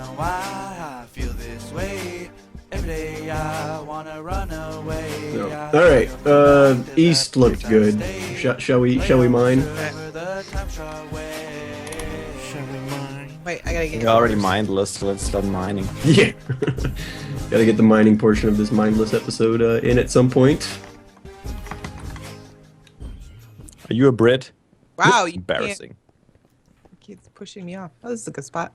know why I feel this way. Every day I wanna run away. No. All right. East looked good. Shall we mine? Shall we mine? Wait, I gotta get. You're already mindless, so let's start mining. Yeah. Gotta get the mining portion of this mindless episode in at some point. Are you a Brit? Wow, you Embarrassing. keeps pushing me off. Oh, this is a good spot.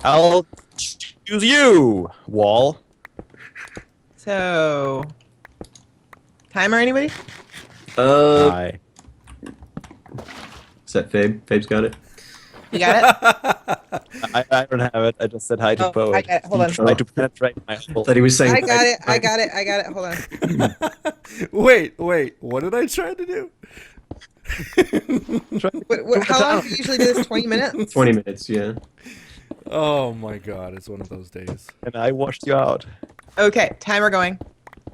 I'll choose you, Wall. So, timer, anybody? Hi. Is that Fabe? Fabe's got it. You got it? I don't have it. I just said hi to Oh, Poet. I got it. Hold on. Try to penetrate my hole. Thought he was saying. I got it. I got it. I got it. Hold on. Wait, what did I try to do? How long do you usually do this? 20 minutes? 20 minutes, yeah. Oh my god, it's one of those days. And I washed you out. Okay, timer going.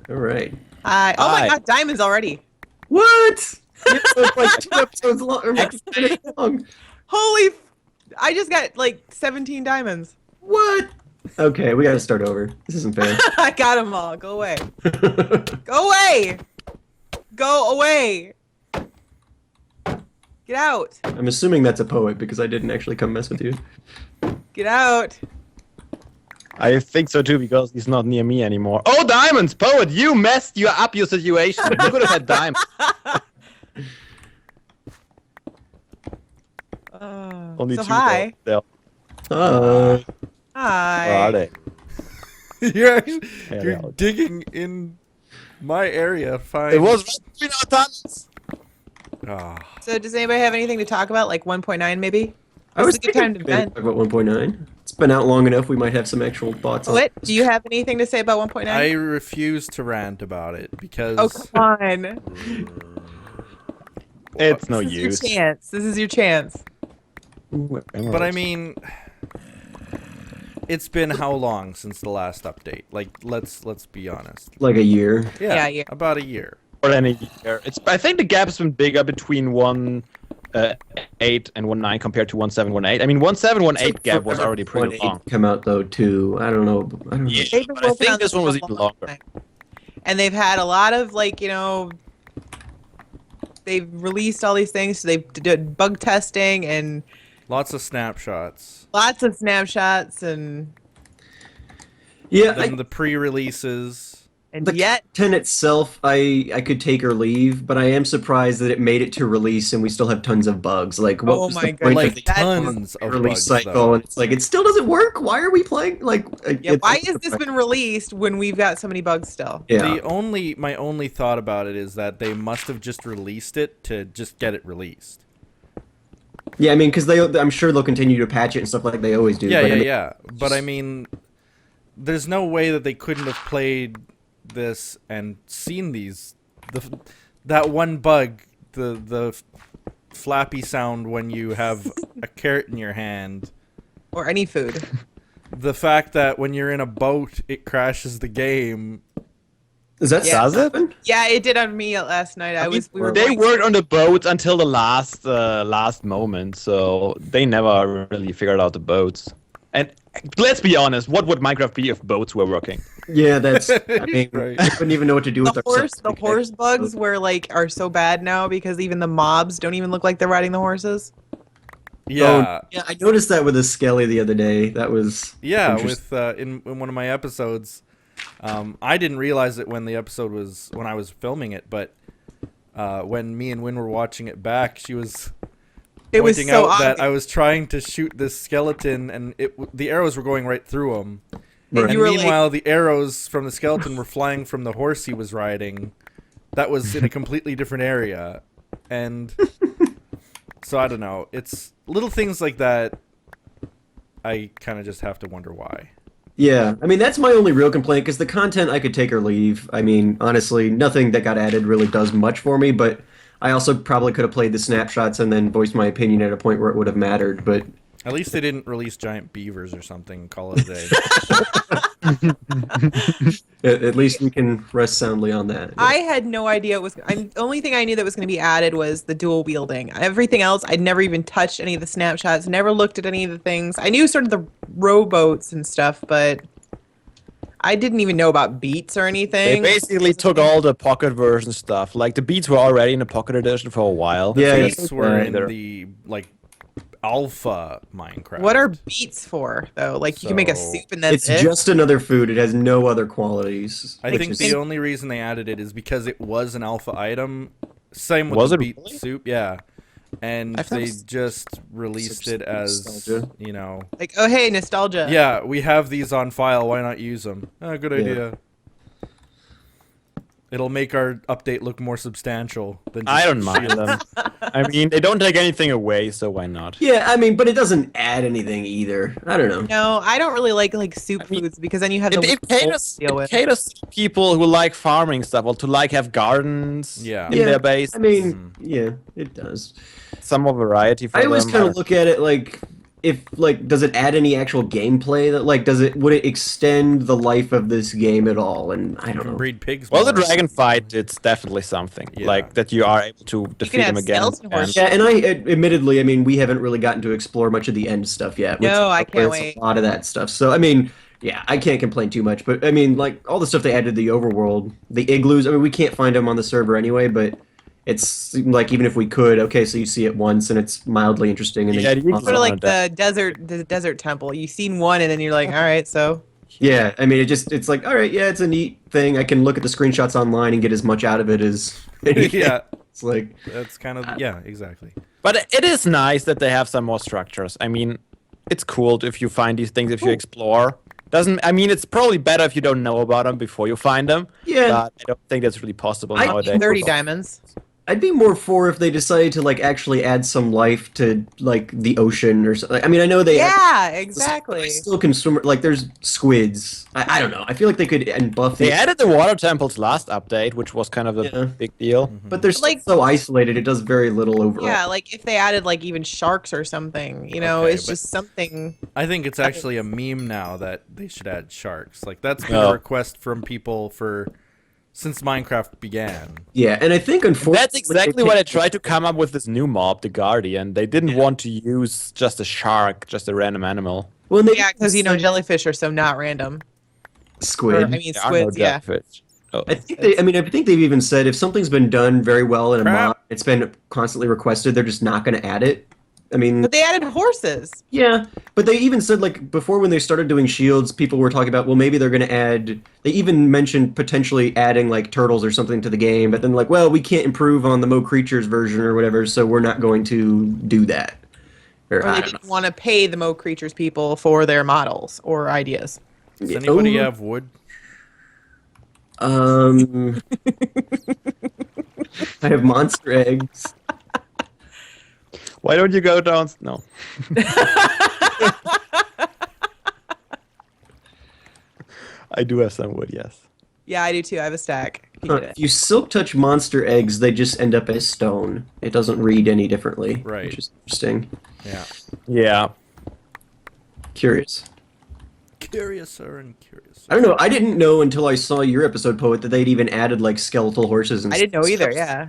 All right. Hi. Oh my Hi. god, diamonds already. What? It's like 2 episodes long. Or 1 minute long. Holy. I just got like 17 diamonds. What? Okay, we gotta start over. This isn't fair. I got them all. Go away. Go away. Go away. Get out. I'm assuming that's a poet because I didn't actually come mess with you. Get out. I think so too, because he's not near me anymore. Oh, diamonds! Poet, you messed up your situation. You could have had diamonds. Only so two hi. though. Hi. Hi. Where are they? You're actually, Yeah, you're yeah. digging in my area. Fine. It was right between our tunnels. Ah. So does anybody have anything to talk about? Like 1.9 maybe? I was This is a good thinking time to maybe vent. talk about 1.9. It's been out long enough. We might have some actual thoughts on What? it. Do you have anything to say about 1.9? I refuse to rant about it because Oh, come on. It's no This is your use. chance. This is your chance. but I mean it's been how long since the last update? Like let's be honest. Like a year. Yeah. About a year. Or any year. I think the gap's been bigger between 1.8 and 1.9 compared to 1.7.1.8. I mean, 1.7.1.8 gap was already pretty 1.8 long. come out though too. I don't know. Yeah, They've been but I working on think this one was for a even long longer. time. And they've had a lot of they've released all these things. So they've did bug testing and Lots of snapshots. lots of snapshots and Yeah, Then the pre-releases. the yet content itself, I could take or leave, but I am surprised that it made it to release and we still have tons of bugs. Like, what Oh was my the point God. of Like the tons of release bugs, cycle? though. And it's like, it still doesn't work. Why are we playing? Like, yeah, why has this been released when we've got so many bugs still? Yeah, My only thought about it is that they must have just released it to just get it released. yeah. I mean, because I'm sure they'll continue to patch it and stuff like they always do. Yeah, but I yeah, mean, yeah. But I mean, there's no way that they couldn't have played this and seen these. That one bug, the flappy sound when you have a carrot in your hand. Or any food. The fact that when you're in a boat, it crashes the game. Does that Yeah. Does it? happen? Yeah, it did on me last night. We were They going- worked on the boats until the last moment, so they never really figured out the boats. And let's be honest, what would Minecraft be if boats were working? Yeah, that's. I mean, Right. I wouldn't even know what to do with the ourselves. horse bugs are so bad now because even the mobs don't even look like they're riding the horses. Yeah, Yeah, I noticed that with a Skelly the other day. That was yeah. interesting. With in one of my episodes, I didn't realize it when I was filming it, but when me and Wyn were watching it back, she was It was pointing so out that obvious. I was trying to shoot this skeleton, and the arrows were going right through him. Right. And You were like- meanwhile, the arrows from the skeleton were flying from the horse he was riding. That was in a completely different area, and so I don't know. It's little things like that. I kind of just have to wonder why. Yeah, I mean that's my only real complaint because the content I could take or leave. I mean, honestly, nothing that got added really does much for me. But I also probably could have played the snapshots and then voiced my opinion at a point where it would have mattered. But At least they didn't release giant beavers or something. Call it a day. At least we can rest soundly on that. I had no idea it was. The only thing I knew that was going to be added was the dual wielding. Everything else, I'd never even touched any of the snapshots. Never looked at any of the things. I knew sort of the rowboats and stuff, but I didn't even know about beats or They anything. basically took all the pocket version stuff. Like the beats were already in the pocket edition for a while. Yeah, Beats it's- were in They're- the like alpha Minecraft. What are beets for, though? Like, you can make a So- soup and that's It's it? just another food. It has no other qualities. I which think is- the only reason they added it is because it was an alpha item. Same with Was the it beet really? soup, yeah. And I thought they it was- just released it as, nostalgia. you know, Like, oh, hey, nostalgia. yeah, we have these on file. Why not use them? Good idea. It'll make our update look more substantial than just I don't mind shields. them. I mean, they don't take anything away, so why not? Yeah, I mean, but it doesn't add anything either. I don't know. No, I don't really like soup I mean, foods because then you have the It caters, to deal with. it caters to people who like farming stuff, or to like have gardens Yeah. in Yeah, their base. I mean, yeah, it does. Some more variety for I always them. kind I of look at it like, if like, does it add any actual gameplay? That like, would it extend the life of this game at all? And I You don't can know. breed pigs. Well, the more. dragon fight, it's definitely something. Yeah. Like, that you are able to defeat have them again. skeleton horses. Yeah, and admittedly, I mean, we haven't really gotten to explore much of the end stuff yet. Which No, I can't requires wait. A lot of that stuff. So, I mean, yeah, I can't complain too much. But I mean, like all the stuff they added to the overworld, the igloos. I mean, we can't find them on the server anyway, but. It's like even if we could, okay, so you see it once and it's mildly interesting, and then Yeah, you you pause Sort it. of on like a the desert temple. You've seen one and then you're like, all right, so. Yeah, I mean, it's like, all right, yeah, it's a neat thing. I can look at the screenshots online and get as much out of it as. Yeah, It's like, that's kind of yeah, exactly. But it is nice that they have some more structures. I mean, it's cool if you find these things, if you explore. I mean, it's probably better if you don't know about them before you find them. Yeah. But I don't think that's really possible I- nowadays. 30 diamonds. I'd be more for if they decided to like actually add some life to like the ocean or something. I mean, I know they. Yeah, I exactly. still consume like there's squids. I don't know. I feel like they could and buff They the. added the water temples last update, which was kind of a Yeah. big deal. But they're still Like- so isolated. It does very little overall. Yeah, like if they added like even sharks or something, you know, Okay, it's but- just something. I think it's actually a meme now that they should add sharks. Like that's been Oh. a request from people since Minecraft began. Yeah, and I think unfortunately That's exactly what I tried to come up with this new mob, the Guardian. They didn't want to use just a shark, just a random animal. Well, they Yeah, because you know jellyfish are so not random. Or, squid. I mean There are no squids. Yeah. jellyfish. Oh. I think they. I mean, I think they've even said if something's been done very well in a Crap. mod, it's been constantly requested. They're just not going to add it. I mean, But they added horses. yeah, but they even said like before when they started doing shields, people were talking about well maybe they're going to add. They even mentioned potentially adding like turtles or something to the game, but then like well we can't improve on the Mo Creatures version or whatever, so we're not going to do that. Or, Or I they don't know. didn't want to pay the Mo Creatures people for their models or ideas. Does Yeah, anybody oh, have wood? I have monster eggs. Why don't you go down? No. I do have some wood, yes. Yeah, I do too. I have a stack. You get If it. you silk touch monster eggs, they just end up as stone. It doesn't read any differently. Right. Which is interesting. Yeah. Yeah. Curious. Curiouser and curiouser. I don't know. I didn't know until I saw your episode, Poet, that they'd even added like skeletal horses and I didn't know stuff. either. Yeah.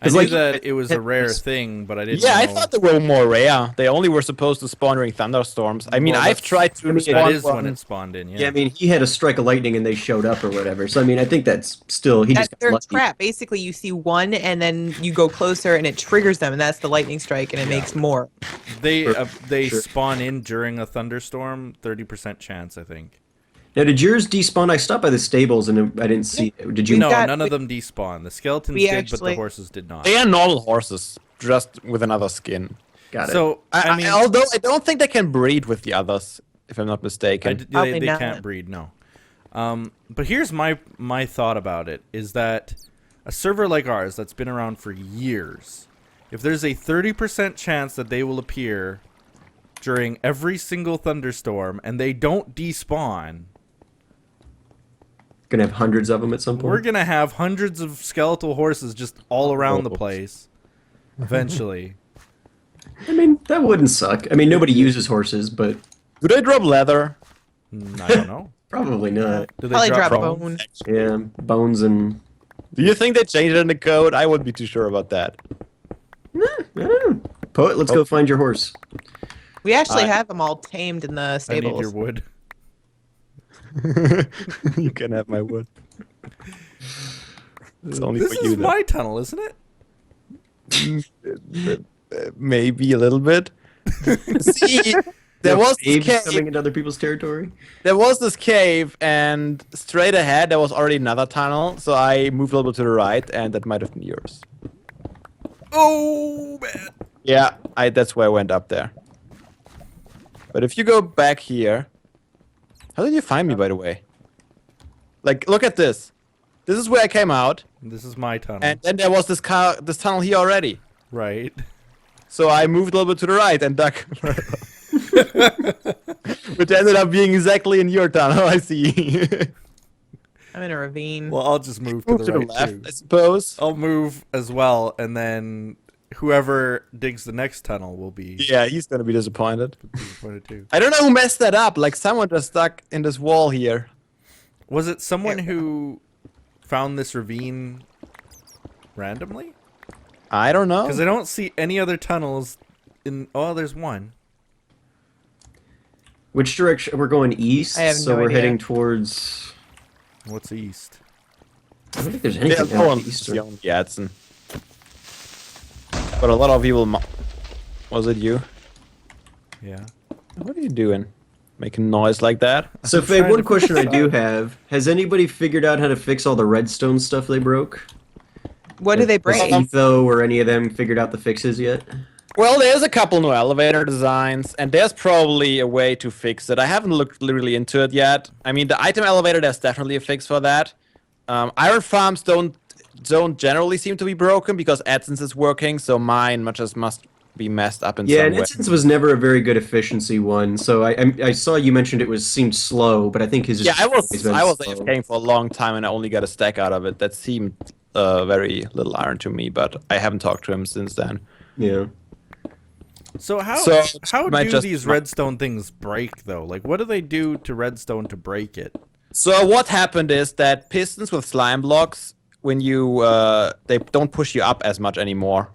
I It's knew like- that it was a rare thing, but I didn't Yeah, know. I thought they were more rare. They only were supposed to spawn during thunderstorms. I mean, Well, I've that's- tried to that spawn That is when one- it spawned in, yeah. Yeah, I mean, he had a strike of lightning and they showed up or whatever. So, I mean, I think that's still, he That just got third lucky. trap. Basically, you see one, and then you go closer, and it triggers them, and that's the lightning strike, and it makes more. They Sure. spawn in during a thunderstorm, 30% chance, I think. Now, did yours despawn? I stopped by the stables and I didn't see it. Did you? No, got- none of them despawn. The skeletons we did, but actually- the horses did not. They are normal horses, just with another skin. Got it. So, I mean, Although I don't think they can breed with the others, if I'm not mistaken. Probably they not. can't breed, no. But here's my thought about it, is that a server like ours that's been around for years, if there's a 30% chance that they will appear during every single thunderstorm and they don't despawn, Gonna have hundreds of them at some point. we're going to have hundreds of skeletal horses just all around the place eventually. I mean, that wouldn't suck. I mean, nobody uses horses, but Mm, Do they drop leather? I don't know. Probably not. Do they Probably drop bones? bone. Yeah, bones and. Do you think they changed it in the code? I wouldn't be too sure about that. I don't know. Poet, let's go find your horse. We actually have them all tamed in the I need stables. your wood. You can have my wood. It's only This for you. is my tunnel, isn't it? Maybe a little bit. See, there was this caves coming cave. into other people's territory. There was this cave, and straight ahead there was already another tunnel. So I moved a little bit to the right, and that might have been yours. Oh man! Yeah, that's where I went up there. But if you go back here, how did you find me, by the way? Like, look at this. This is where I came out, This is my tunnel. and then there was this tunnel here already. Right. So I moved a little bit to the right and dug, which ended up being exactly in your tunnel. I see. I'm in a ravine. Well, I'll just move to Move the to the right left, too. I suppose. I'll move as well, and then whoever digs the next tunnel will be Yeah, he's gonna be disappointed. disappointed too. I don't know who messed that up. Like someone just stuck in this wall here. Was it someone who found this ravine randomly? I don't know. Because I don't see any other tunnels in. Oh, there's one. Which direction? We're going east, I have so no we're idea. heading towards. What's east? I don't think there's Yeah, anything no out one east. the only Yadson. But a lot of people. Was it you? Yeah. What are you doing? Making noise like that? So, I'm Faye, trying one to question I fix do that. have: has anybody figured out how to fix all the redstone stuff they broke? What do they Has break? Etho or any of them figured out the fixes yet? Well, there's a couple new elevator designs, and there's probably a way to fix it. I haven't looked really into it yet. I mean, the item elevator, there's definitely a fix for that. Iron farms don't generally seem to be broken because AdSense is working, so mine just must be messed up in Yeah, some and way. Instance was never a very good efficiency one. So I saw you mentioned it seemed slow, but I think his Yeah, I was always been slow. AFKing for a long time, and I only got a stack out of it. That seemed very little iron to me, but I haven't talked to him since then. Yeah. So how So, how might do just- these redstone things break though? Like, what do they do to redstone to break it? So what happened is that pistons with slime blocks, when you they don't push you up as much anymore.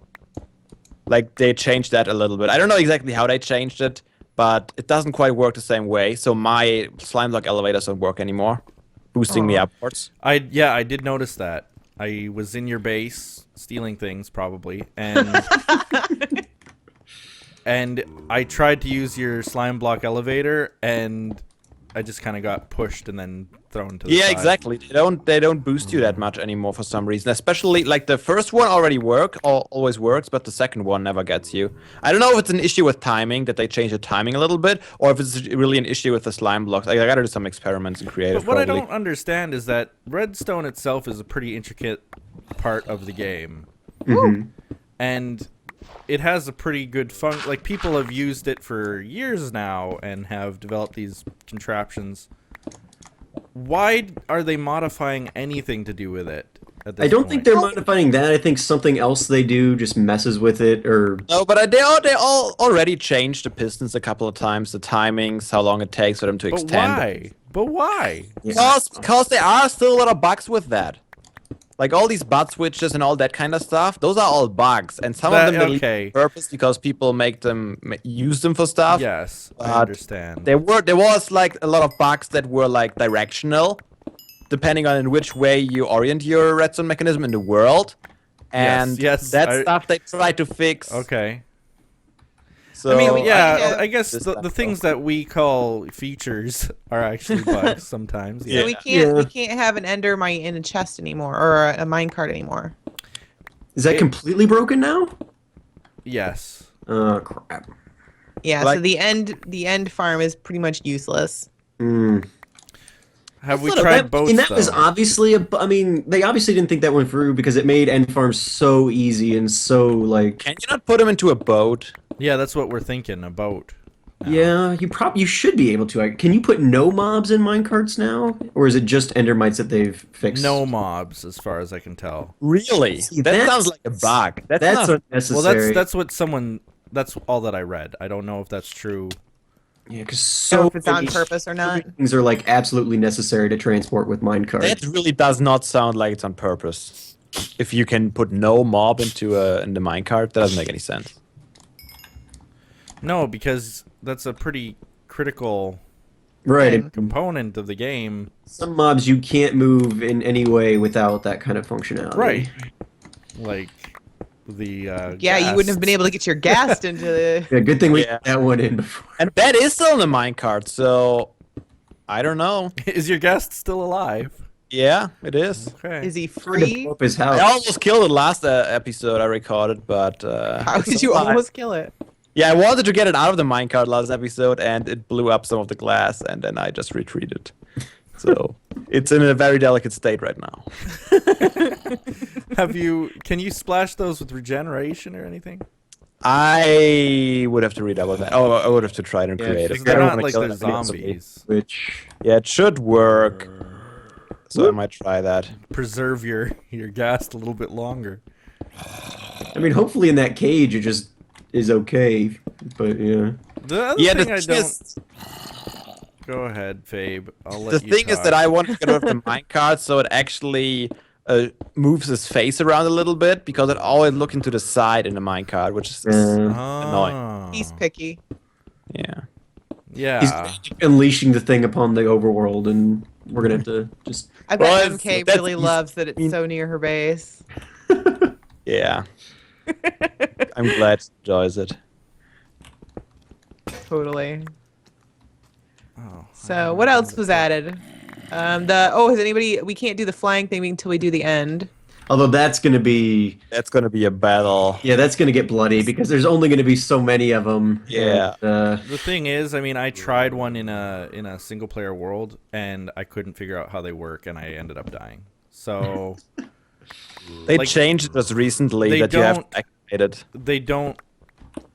Like they changed that a little bit. I don't know exactly how they changed it, but it doesn't quite work the same way. So my slime block elevators don't work anymore, boosting me upwards. I did notice that. I was in your base stealing things probably, and and I tried to use your slime block elevator, and I just kind of got pushed and then thrown to the Yeah, side. exactly. They don't boost you that much anymore for some reason. Especially like the first one already always works, but the second one never gets you. I don't know if it's an issue with timing that they changed the timing a little bit, or if it's really an issue with the slime blocks. I gotta do some experiments and creative. But what probably. I don't understand is that redstone itself is a pretty intricate part of the game, and it has a pretty good function. Like, people have used it for years now and have developed these contraptions. Why are they modifying anything to do with it at this I don't point? think they're modifying that. I think something else they do just messes with it, or No, but they all already changed the pistons a couple of times, the timings, how long it takes for them to But extend. why? But why? Because there are still a lot of bugs with that. Like all these butt switches and all that kind of stuff, those are all bugs, and some That- of them they okay. leave on purpose because people use them for stuff. Yes, I But understand. There was like a lot of bugs that were like directional, depending on in which way you orient your redstone mechanism in the world, and yes, that stuff they tried to fix. Okay. So I mean, yeah, yeah. I guess This the stuff, things that we call features are actually bugs sometimes. So Yeah. we Yeah. can't have an endermite in a chest anymore or a minecart anymore. is that completely broken now? Yes. Oh crap. Yeah, Like- so the end farm is pretty much useless. Have we That's not tried that, both? And that was though? obviously I mean, they obviously didn't think that went through because it made end farms so easy and so like. can you not put them into a boat? Yeah, that's what we're thinking about. Yeah, you should be able to. Can you put no mobs in minecarts now, or is it just endermites that they've fixed? No mobs, as far as I can tell. Really? See, that that's- sounds like a bug. That's That's not, unnecessary. Well, that's what someone. That's all that I read. I don't know if that's true. Yeah, because So so if it's on many purpose or not. things are like absolutely necessary to transport with minecart. That really does not sound like it's on purpose. If you can put no mob into in the minecart, that doesn't make any sense. No, because that's a pretty critical Right. Yeah. And component of the game. some mobs you can't move in any way without that kind of functionality. Right. Like the Yeah, you wouldn't have been able to get your ghast into the. Yeah, good thing we Yeah. got that one in before. And that is still in the minecart, so I don't know. Is your guest still alive? Yeah, it is. Okay. Is he Trying to free? blow up his I house. almost killed it last episode I recorded, but How it's did you alive. almost kill it? Yeah, I wanted to get it out of the minecart last episode, and it blew up some of the glass, and then I just retreated. So it's in a very delicate state right now. Can you splash those with regeneration or anything? I would have to read about that. Oh, I would have to try it in Yeah, creative. Because I they're don't not wanna like kill they're it immediately. zombies. Which Yeah, it should work. So I might try that. Preserve your ghast a little bit longer. I mean, hopefully in that cage it just is okay. But yeah. The other Yeah, thing the I thing don't. is, Go ahead, Fabe. I'll the let you thing is talk. that I want to get rid of the minecart so it actually moves his face around a little bit because it always look into the side in the minecart, which is annoying. Ah. He's picky. Yeah. Yeah. He's unleashing the thing upon the overworld, and we're gonna have to just. I Well, bet it's- MK that's really easy. loves that it's so near her base. Yeah. I'm glad he enjoys it. Totally. Oh, So what else was added? Has anybody? We can't do the flying thing until we do the end. Although that's gonna be, That's gonna be a battle. yeah, that's gonna get bloody because there's only gonna be so many of them. Yeah. And, The thing is, I mean, I tried one in a single player world, and I couldn't figure out how they work, and I ended up dying. So They Like, changed this recently they that you have don't- to activate it. they don't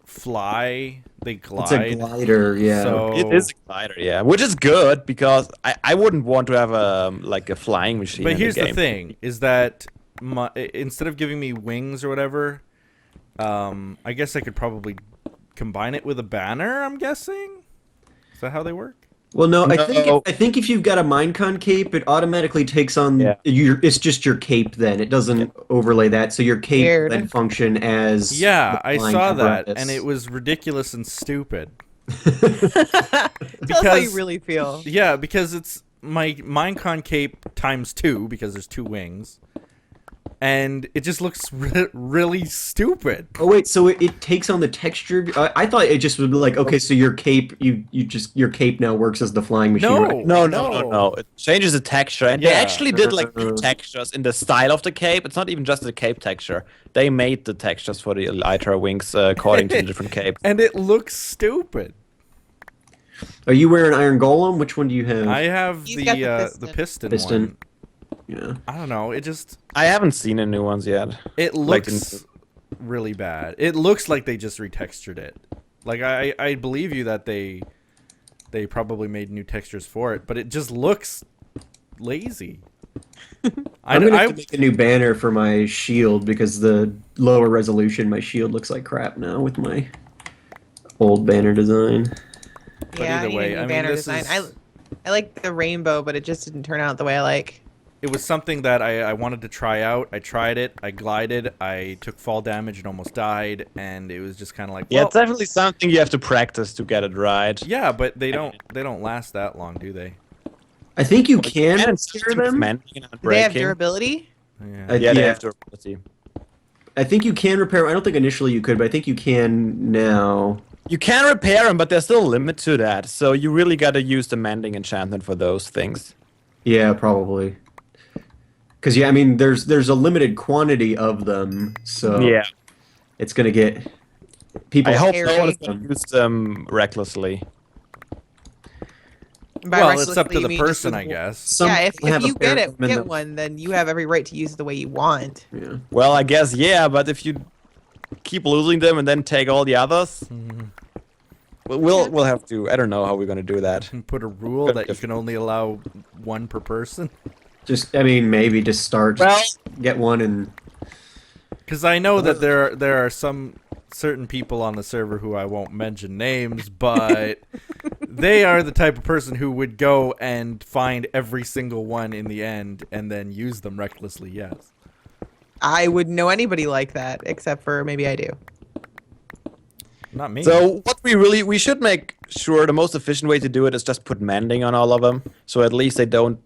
fly; they glide. it's a glider, yeah. So It is a glider, yeah, which is good because I wouldn't want to have a flying machine. But in here's the the game. thing: is that instead of giving me wings or whatever, I guess I could probably combine it with a banner. I'm guessing. Is that how they work? Well, no, I No. think if you've got a Minecon cape, it automatically takes on Yeah. it's just your cape then. It doesn't overlay that, so your cape Weird. then function as Yeah, the I flying saw that, apparatus. and it was ridiculous and stupid. Tell us how you Because- really feel. Yeah, because it's my Minecon cape times 2 because there's 2 wings, and it just looks really stupid. Oh wait, so it takes on the texture. I thought it just would be like, okay, so your cape, your cape now works as the flying machine. No. right? No. It changes the texture, and they Yeah. actually did like new textures in the style of the cape. It's not even just the cape texture. They made the textures for the elytra wings according to the different capes. And it looks stupid. Are you wearing Iron Golem? Which one do you have? I have He's got the the piston. piston one. Yeah. I don't know. It just I haven't seen the new ones yet. it Like looks really bad. It looks like they just retextured it. Like I believe you that they probably made new textures for it, but it just looks lazy. I'm gonna have to make a new banner for my shield because the lower resolution my shield looks like crap now with my old banner design. But Yeah, either I need way, a new I mean, banner this design. is- I like the rainbow, but it just didn't turn out the way I like. It was something that I wanted to try out. I tried it. I glided. I took fall damage and almost died. And it was just kind of like, Yeah, well, it's definitely something you have to practice to get it right. yeah, but they don't last that long, do they? I think you can And repair them. mending and Do they have breaking. durability? Yeah. Yeah, they Yeah. have durability. I think you can repair. I don't think initially you could, but I think you can now. You can repair them, but there's still a limit to that. So you really got to use the mending enchantment for those things. Yeah, probably. Because yeah, I mean, there's a limited quantity of them, so it's gonna get people. I hope Scary. no one is going to use them recklessly. By Well, it's up recklessly, to you the mean just person, with- I guess. Some Yeah, if people have a you pair get of them in get the- one, then you have every right to use it the way you want. Yeah. Well, I guess, yeah, but if you keep losing them and then take all the others, we'll have to. I don't know how we're going to do that. And put a rule that you can only allow one per person. Just, I mean, maybe just start. Well, Get one and. Because I know that there are some certain people on the server who I won't mention names, but they are the type of person who would go and find every single one in the end and then use them recklessly. Yes. I wouldn't know anybody like that, except for maybe I do. Not me. So what we should make sure the most efficient way to do it is just put mending on all of them, so at least they don't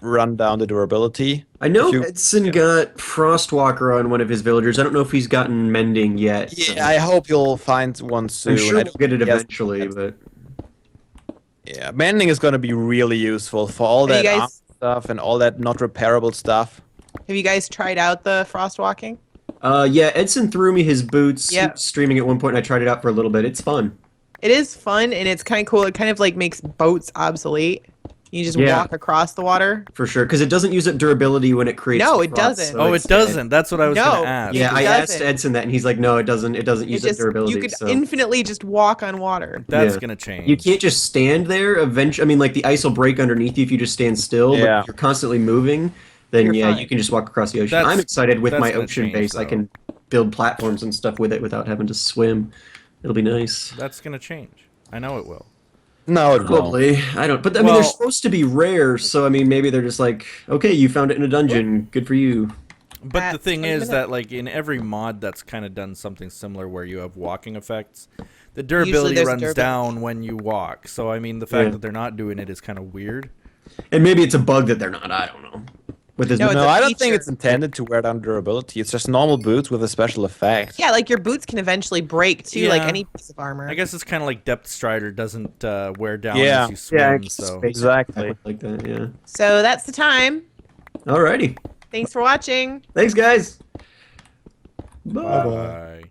run down the durability. I know If you- Edson got Frostwalker on one of his villagers. I don't know if he's gotten mending yet. so Yeah, I hope you'll find one soon. I'm sure I we'll don't get it think he has- eventually, but Yeah, mending is going to be really useful for all Have you that guys- armor stuff and all that not repairable stuff. Have you guys tried out the frost walking? yeah, Edson threw me his boots. He Yep. was streaming at one point, and I tried it out for a little bit. It's fun. It is fun and it's kind of cool. It kind of like makes boats obsolete. You just Yeah. walk across the water. For sure, because it doesn't use up durability when it creates. No, the it frost, doesn't. so Oh, it it's- doesn't. That's what I was No. going to ask. Yeah, It I asked doesn't. Edson that, and he's like, "No, it doesn't. It doesn't It use up just durability." you could so. infinitely just walk on water. That's Yeah. going to change. You can't just stand there. Eventually, I mean, like the ice will break underneath you if you just stand still. But Yeah. if you're constantly moving, then You're yeah, fine. you can just walk across the ocean. That's- I'm excited with that's my gonna ocean change, base. I though. can build platforms and stuff with it without having to swim. It'll be nice. That's going to change. I know it will. No, it won't. Probably. I don't. But I mean, they're Well- supposed to be rare, so I mean, maybe they're just like, okay, you found it in a dungeon. Good for you. But the That's thing what is I'm that, like, in every mod that's kind of done something similar where you have walking effects, the durability there's runs durability. down when you walk. So, I mean, the fact Yeah. that they're not doing it is kind of weird. And maybe it's a bug that they're not. I don't know. With this, No, it's No, a I don't think feature. it's intended to wear down durability. It's just normal boots with a special effect. Yeah, like your boots can eventually break too, like Yeah. any piece of armor. I guess it's kind of like Depth Strider doesn't wear down Yeah. as you swim. yeah, it's So, basic Exactly. like that. Yeah. So that's the time. Alrighty. Thanks for watching. Thanks, guys. bye.